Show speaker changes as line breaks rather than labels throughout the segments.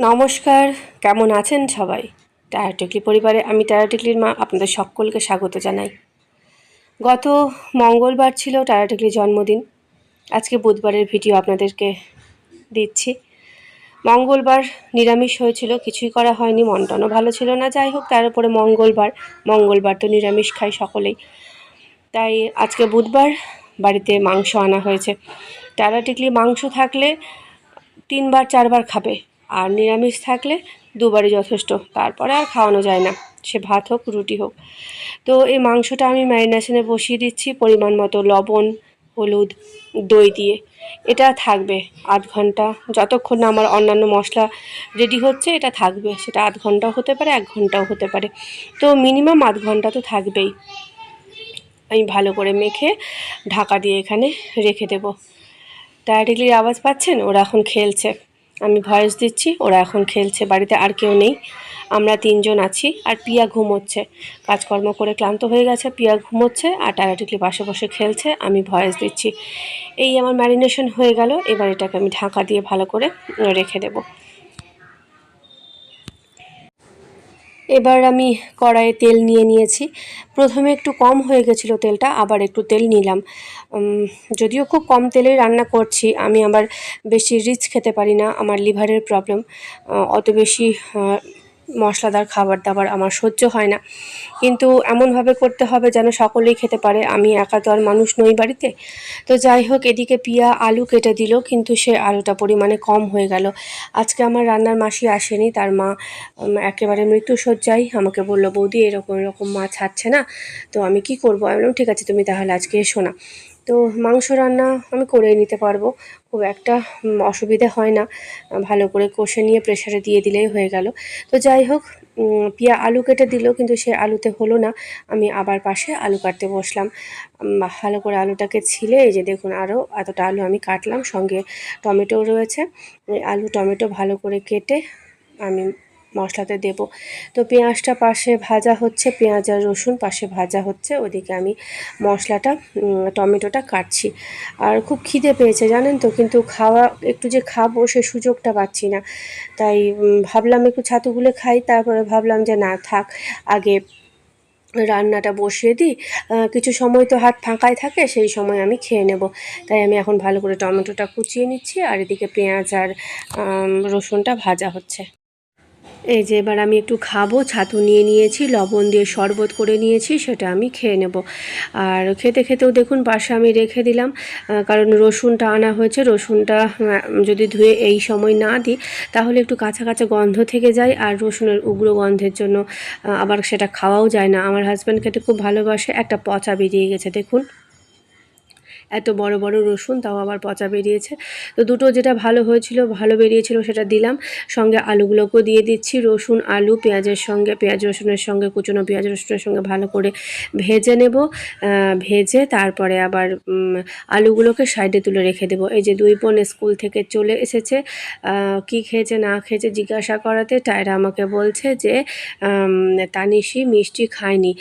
নমস্কার, কেমন আছেন সবাই? টায়া টিকলি পরিবারে আমি টায়া টিকলির মা আপনাদের সকলকে স্বাগত জানাই। গত মঙ্গলবার ছিল টায়া টিকলির জন্মদিন। আজকে বুধবারের ভিডিও আপনাদেরকে দিচ্ছি। মঙ্গলবার নিরামিষ হয়েছিল, কিছুই করা হয়নি, মন টনও ভালো ছিল না। যাই হোক, তার উপরে মঙ্গলবার তো নিরামিষ খাই সকলেই। তাই আজকে বুধবার বাড়িতে মাংস আনা হয়েছে। টায়া টিকলি মাংস থাকলে 3বার 4বার খাবে, আর নিরামিষ থাকলে 2বারই যথেষ্ট, তারপরে আর খাওয়ানো যায় না, সে ভাত হোক রুটি হোক। তো এই মাংসটা আমি ম্যারিনেশনে বসিয়ে দিচ্ছি পরিমাণ মতো লবণ, হলুদ, দই দিয়ে। এটা থাকবে আধ ঘন্টা, যতক্ষণ না আমার অন্যান্য মশলা রেডি হচ্ছে এটা থাকবে। সেটা আধ ঘন্টাও হতে পারে, 1 ঘন্টাও হতে পারে, তো মিনিমাম আধ ঘন্টা তো থাকবেই। আমি ভালো করে মেখে ঢাকা দিয়ে এখানে রেখে দেবো। টায়া টিকলির আওয়াজ পাচ্ছেন? ওরা এখন খেলছে, আমি ভয়েস দিচ্ছি, ওরা এখন খেলছে। বাড়িতে আর কেউ নেই, আমরা 3জন আছি। আর পিয়া ঘুমোচ্ছে, কাজকর্ম করে ক্লান্ত হয়ে গেছে, পিয়া ঘুমোচ্ছে আর টায়া টিকলি পাশে বসে খেলছে, আমি ভয়েস দিচ্ছি। এই আমার ম্যারিনেশন হয়ে গেল। এবার এটাকে আমি ঢাকা দিয়ে ভালো করে রেখে দেব। এবার আমি কড়াইয়ে তেল নিয়েছি। প্রথমে একটু কম হয়ে গেছিলো তেলটা, আবার একটু তেল নিলাম। যদিও খুব কম তেলেই রান্না করছি, আমি আবার বেশি রিচ খেতে পারি না, আমার লিভারের প্রবলেম। অত বেশি মশলাদার খাবার দাবার আমার সহ্য হয় না, কিন্তু এমনভাবে করতে হবে যেন সকলেই খেতে পারে। আমি একা তো আর মানুষ নই বাড়িতে। তো যাই হোক, এদিকে পিয়া আলু কেটে দিল, কিন্তু সে আলুটা পরিমাণে কম হয়ে গেল। আজকে আমার রান্নার মাসি আসেনি, তার মা একেবারে মৃত্যুশয্যায়। আমাকে বলল, বৌদি এরকম এরকম মা ছাড়ছে না, তো আমি কি করবো? আমি বললাম ঠিক আছে, তুমি তাহলে আজকে এসো না। তো মাংস রান্না আমি করে নিতে পারবো, খুব একটা অসুবিধে হয় না। ভালো করে কষে নিয়ে প্রেসারে দিয়ে দিলেই হয়ে গেল। তো যাই হোক, পিয়া আলু কেটে দিল, কিন্তু সে আলুতে হলো না। আমি আবার পাশে আলু কাটতে বসলাম। ভালো করে আলুটাকে ছিলে, এই যে দেখুন আরও এতটা আলু আমি কাটলাম, সঙ্গে টমেটোও রয়েছে। আলু টমেটো ভালো করে কেটে আমি মশলাতে দেব। তো পেঁয়াজটা পাশে ভাজা হচ্ছে, পেঁয়াজ আর রসুন পাশে ভাজা হচ্ছে, ওদিকে আমি মশলাটা টমেটোটা কাটছি। আর খুব খিদে পেয়েছে জানেন তো, কিন্তু একটু যে খাবো সে সুযোগটা পাচ্ছি না। তাই ভাবলাম একটু ছাতুগুলো খাই, তারপরে ভাবলাম যে না থাক, আগে রান্নাটা বসিয়ে দিই, কিছু সময় তো হাত ফাঁকাই থাকে, সেই সময় আমি খেয়ে নেব। তাই আমি এখন ভালো করে টমেটোটা কুচিয়ে নিচ্ছি, আর এদিকে পেঁয়াজ আর রসুনটা ভাজা হচ্ছে। এই যে এবার আমি একটু খাবো, ছাতু নিয়েছি, লবণ দিয়ে শরবত করে নিয়েছি, সেটা আমি খেয়ে নেব। আর খেতে খেতেও দেখুন পাশে আমি রেখে দিলাম, কারণ রসুনটা আনা হয়েছে। রসুনটা যদি ধুয়ে এই সময় না দিই তাহলে একটু কাঁচা কাঁচা গন্ধ থেকে যায়, আর রসুনের উগ্র গন্ধের জন্য আবার সেটা খাওয়াও যায় না। আমার হাজব্যান্ড খেতে খুব ভালোবাসে, একটা পচা বেরিয়ে গেছে দেখুন, এত বড় বড় রসুন, তাও আবার পচা বেরিয়েছে। তো দুটো যেটা ভালো বেরিয়েছিল সেটা দিলাম, সঙ্গে আলুগুলোকেও দিয়ে দিচ্ছি। রসুন আলু পেঁয়াজের সঙ্গে, পেঁয়াজ রসুনের সঙ্গে, কুচনো পেঁয়াজ রসুনের সঙ্গে ভালো করে ভেজে নেব। ভেজে তারপরে আবার আলুগুলোকে সাইডে তুলে রেখে দেবো। এই যে 2 বোন স্কুল থেকে চলে এসেছে, কি খেয়েছে না খেয়েছে জিজ্ঞাসা করাতে টায়রা আমাকে বলছে যে তানিশি মিষ্টি খায়নি।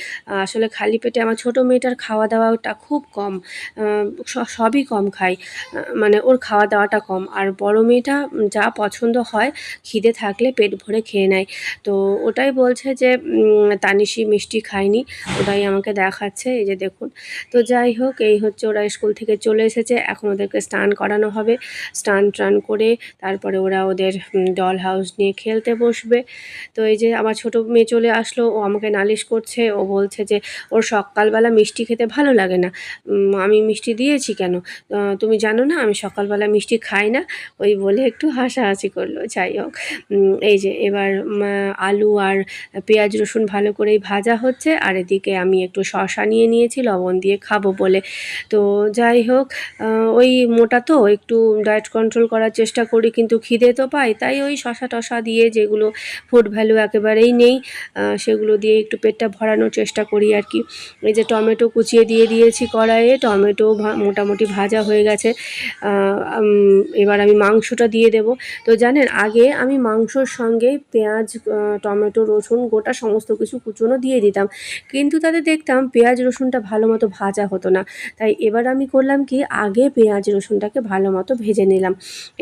আসলে খালি পেটে আমার ছোটো মেয়েটার খাওয়া দাওয়াটা খুব কম, সবই কম খায়, মানে ওর খাওয়া দাওয়াটা কম। আর বড় মেয়েটা যা পছন্দ হয় খিদে থাকলে পেট ভরে খেয়ে নেয়। তো ওটাই বলছে যে তানিশি মিষ্টি খায়নি, ওটাই আমাকে দেখাচ্ছে, এই যে দেখুন। তো যাই হোক, এই হচ্ছে, ওরা স্কুল থেকে চলে এসেছে, এখন ওদেরকে স্নান করানো হবে। স্নান টান করে তারপরে ওরা ওদের ডল হাউস নিয়ে খেলতে বসবে। তো এই যে আমার ছোটো মেয়ে চলে আসলো, ও আমাকে নালিশ করছে, ও বলছে যে ওর সকালবেলা মিষ্টি খেতে ভালো লাগে না, আমি মিষ্টি দিয়েছি কেন? তুমি জানো না আমি সকালবেলা মিষ্টি খাই না? ওই বলে একটু হাসাহাসি করলো। যাই হোক, এই যে এবার আলু আর পেঁয়াজ রসুন ভালো করেই ভাজা হচ্ছে, আর এদিকে আমি একটু শসা নিয়েছি লবণ দিয়ে খাবো বলে। তো যাই হোক, ওই মোটা তো, একটু ডায়েট কন্ট্রোল করার চেষ্টা করি, কিন্তু খিদে তো পাই, তাই ওই শসা টসা দিয়ে, যেগুলো ফুড ভ্যালু একেবারেই নেই, সেগুলো দিয়ে একটু পেটটা ভরানোর চেষ্টা করি আর কি। এই যে টমেটো কুচিয়ে দিয়েছি কড়াইয়ে, টমেটো মোটামুটি ভাজা হয়ে গেছে। এবার আমি মাংসটা দিয়ে দেব। তো জানেন, আগে আমি মাংসর সঙ্গে পেঁয়াজ, টমেটো, রসুন, গোটা সমস্ত কিছু কুচনো দিয়ে দিতাম, কিন্তু তাতে দেখতাম পেঁয়াজ রসুনটা ভালো মতো ভাজা হতো না। তাই এবার আমি করলাম কি, আগে পেঁয়াজ রসুনটাকে ভালো মতো ভেজে নিলাম।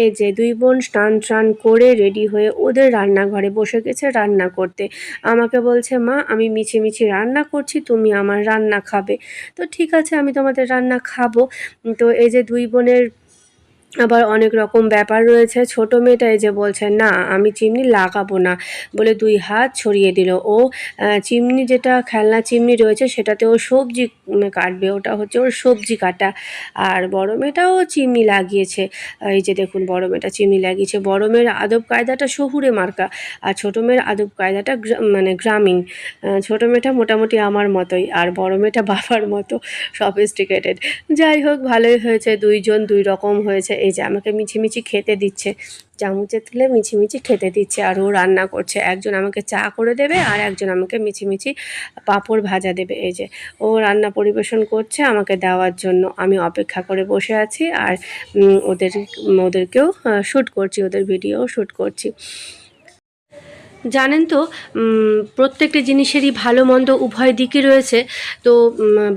এই যে দুই বোন স্নান টান করে রেডি হয়ে ওদের রান্নাঘরে বসে গেছে রান্না করতে। আমাকে বলছে, মা আমি মিছিমিছি রান্না করছি, তুমি আমার রান্না খাবে। তো ঠিক আছে, আমি তোমাদের রান্না খাবো। তো এই যে দুই বোনের আবার অনেক রকম ব্যাপার রয়েছে। ছোট মেয়েটা এই যে বলছে, না আমি চিমনি লাগাবো না, বলে দুই হাত ছড়িয়ে দিল। ও চিমনি, যেটা খেলনা চিমনি রয়েছে সেটাতে ও সবজি কাটবে, ওটা হচ্ছে ওর সবজি কাটা। আর বড় মেয়েটাও চিমনি লাগিয়েছে। এই যে দেখুন, বড় মেয়েটা চিমনি লাগিয়েছে। বড় মেয়ের আদব কায়দাটা শহুরে মার্কা, আর ছোটো মেয়ের আদব কায়দাটা মানে গ্রামীণ। ছোটো মেয়েটা মোটামুটি আমার মতোই, আর বড় মেয়েটা বাবার মতো সফিস্টিকেটেড। যাই হোক, ভালোই হয়েছে, দুইজন দুই রকম হয়েছে। এই যে আমাকে মিছিমিছি খেতে দিচ্ছে, চামচে তুলে মিছিমিছি খেতে দিচ্ছে। আর ও রান্না করছে, একজন আমাকে চা করে দেবে আর একজন আমাকে মিছিমিছি পাঁপড় ভাজা দেবে। এই যে ও রান্না পরিবেশন করছে আমাকে দেওয়ার জন্য, আমি অপেক্ষা করে বসে আছি। আর ওদেরকেও শ্যুট করছি, ওদের ভিডিও শ্যুট করছি। জানেন তো, প্রত্যেকটি জিনিসেরই ভালো মন্দ উভয় দিকই রয়েছে। তো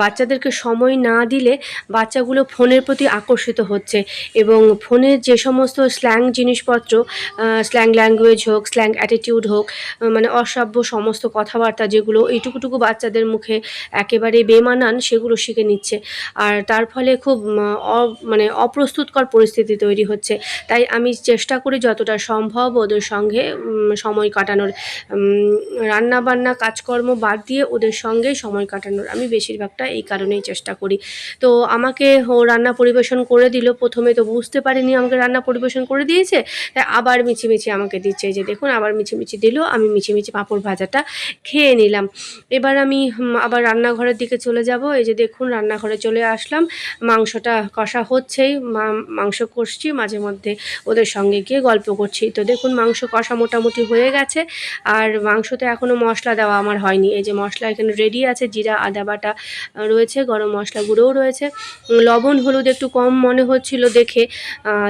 বাচ্চাদেরকে সময় না দিলে বাচ্চাগুলো ফোনের প্রতি আকর্ষিত হচ্ছে, এবং ফোনের যে সমস্ত স্ল্যাং জিনিসপত্র, স্ল্যাং ল্যাঙ্গুয়েজ হোক, স্ল্যাং অ্যাটিটিউড হোক, মানে অসভ্য সমস্ত কথাবার্তা যেগুলো এইটুকুটুকু বাচ্চাদের মুখে একেবারে বেমানান, সেগুলো শিখে নিচ্ছে। আর তার ফলে খুব মানে অপ্রস্তুতকর পরিস্থিতি তৈরি হচ্ছে। তাই আমি চেষ্টা করি যতটা সম্ভব ওদের সঙ্গে সময় কাটানোর, রান্না বান্না কাজকর্ম বাদ দিয়ে ওদের সঙ্গেই সময় কাটানোর আমি বেশিরভাগটা এই কারণেই চেষ্টা করি। তো আমাকে ও রান্না পরিবেশন করে দিল। প্রথমে তো বুঝতে পারিনি আমাকে রান্না পরিবেশন করে দিয়েছে, তাই আবার মিছিমিছি আমাকে দিচ্ছে। এই যে দেখুন, আবার মিছিমিছি দিল, আমি মিছিমিছি পাঁপড় ভাজাটা খেয়ে নিলাম। এবার আমি আবার রান্নাঘরের দিকে চলে যাব। এই যে দেখুন, রান্নাঘরে চলে আসলাম। মাংসটা কষা হচ্ছেই, মাংস কষছি, মাঝে মধ্যে ওদের সঙ্গে গিয়ে গল্প করছি। তো দেখুন, মাংস কষা মোটামুটি হয়ে গেছে, আর মাংসতে এখনও মশলা দেওয়া আমার হয়নি। এই যে মশলা এখানে রেডি আছে, জিরা আদা বাটা রয়েছে, গরম মশলা গুঁড়োও রয়েছে। লবণ হলুদ একটু কম মনে হচ্ছিল দেখে,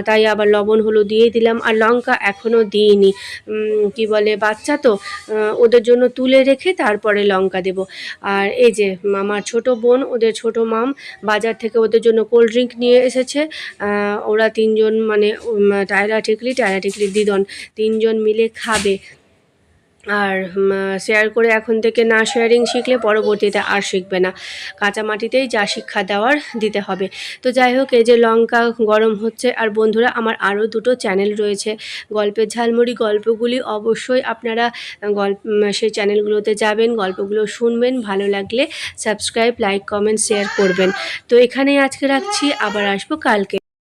তাই আবার লবণ হলুদ দিয়ে দিলাম। আর লঙ্কা এখনও দিইনি, কি বলে, বাচ্চা তো, ওদের জন্য তুলে রেখে তারপরে লঙ্কা দেব। আর এই যে আমার ছোট বোন, ওদের ছোট মাম বাজার থেকে ওদের জন্য কোল্ড ড্রিঙ্ক নিয়ে এসেছে। ওরা তিনজন, মানে টায়রা টিকলি দিদন, তিনজন মিলে খাবে। আর শেয়ার করে এখন থেকে না শেয়ারিং শিখলে পরবর্তীতে আর শিখবে না, কাঁচা মাটিতেই যা শিক্ষা দেওয়ার দিতে হবে। তো যাই হোক, এই যে লঙ্কা গরম হচ্ছে। আর বন্ধুরা, আমার আরও দুটো চ্যানেল রয়েছে, গল্পের ঝালমুড়ি গল্পগুলি, অবশ্যই আপনারা সেই চ্যানেলগুলোতে যাবেন, গল্পগুলো শুনবেন, ভালো লাগলে সাবস্ক্রাইব, লাইক, কমেন্ট, শেয়ার করবেন। তো এখানেই আজকে রাখছি, আবার আসবো কালকে।